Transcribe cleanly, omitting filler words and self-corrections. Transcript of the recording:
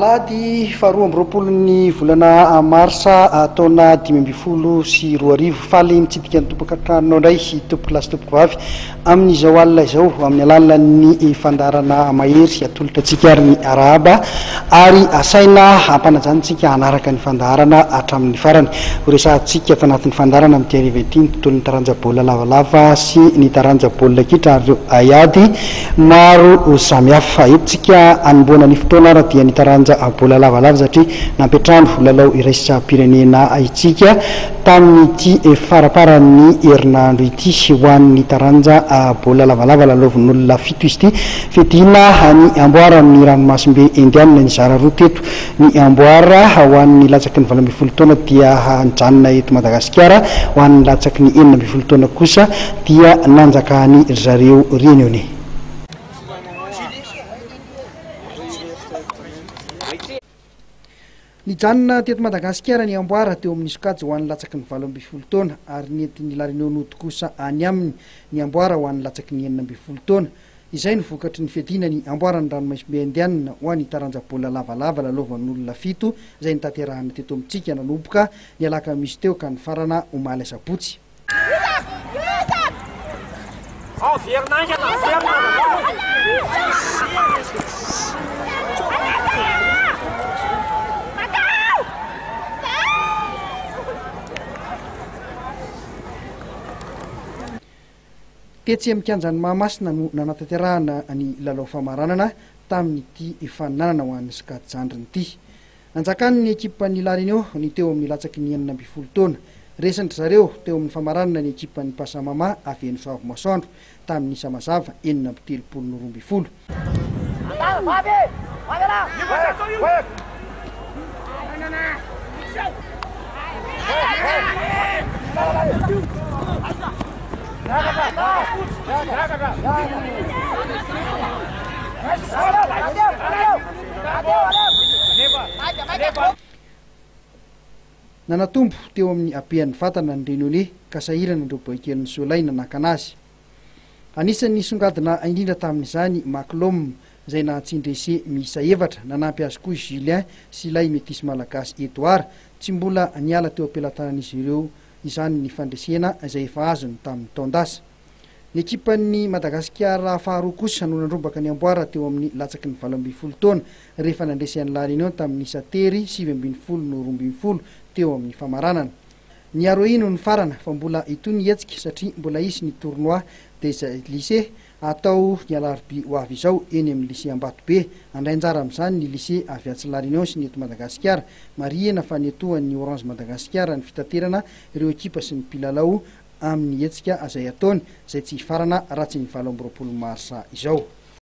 Alahady faharoa amby roapolo ny volana marsa taona 2022 faly mitsidika ny tompokatrano indray tompo lasy tompoko vavy amin'izao alina izao amin'ny alalan'ny fandarana mahery atolotratsika ary ny arahaba ary asaina hampanajantsika hanaraka ny fandarana hatramin'ny farany horesantsika tanatin'ny fandarana amin'ny tiariventiny tontolo ny taranja baolina lavalava sy ny taranja baolina kitra ary ayady maro samihafa etontsika anomboana ny fotoana raha dia ny taranja baolina lavalava satria nampetrano lalao iraisam-pirenena itsika tamin'ity faraparan'ny herinandro ity ho an'ny taranja baolina lavalava lalaovin'olona fito izy ity fedina ny amboara ny ranomasimbe indianina ny zara roa teto ny amboara ho an'ny latsaky ny 20 taona dia nijanona eto Madagasikara ho an'ny latsaky ny 19 taona kosa dia nanjakany zareo réunionnais. Nijanona teto Madagasikara ny amboara teo amin'ny sokajy ho an'ny latsaky ny 20 taona ary nentin'ny la Réunion kosa any aminy ny amboara ho an'ny latsaky ny 19 taona. Izay no vokatry ny fedina ny amboarany ranomasimbe indianina ho an'ny taranja baolina lavalava lalaovan'olona fito izay nitanterahana teto amintsika nanomboka ny alakamisy teo ka ny farana omaly sabotsy. Tetsy amikanjany Mahamasina no nanatanterahana ny lalao famaranana tamin'ity fananana ho an'ny skajandriny ity. Nanjakan'ny ekipan'ny La Réunion ny teo amin'ny latsaky ny 19 taona. Resandry zareo teo amin'ny famaranana ny ekipan'ny Pasamama avy Soavo Masoandro tamin'ny Samazava 7-20. Nanatombo teo amin'ny abean'ny vatana ny Réunionnais ka sahirana ireo boekelin'ny Solaina nakanazy. Anisan'ny songadina indrindra tamin'izany Maclom izay nahatsindrese miisa 2 nanampy azy koa Julien sy ilay metisy malagasy Edouard tsy mbola niala teo ampelantanan'izy ireo izany ny fandresena izay efa azony tamin'ny taondasa. Ny ekipan'ny Madagasikara faharoa kosa no nandrombaka ny amboara teo amin'ny latsaky ny 20 taona rehefa nandresy an'ny La Réunion tamin'ny Satery 7-12 teo amin'ny famaranana. Ny Aroino ny farana fa mbola itony hetsika satria mbola isy ny tournoi des lycées atao ny alarobia ho avy izao eny amin'ny lycée Ambatobe. Andrainjara amin'izany ny lycée avy atsy La Réunion sy ny eto Madagasikara marihana fa netohan'ny Orange Madagasikara ny fitaterana ireo ekipa sy ny mpilalao amin'ny hetsika izay ataony izay tsy farana raha tsy ny 20 marsa izao.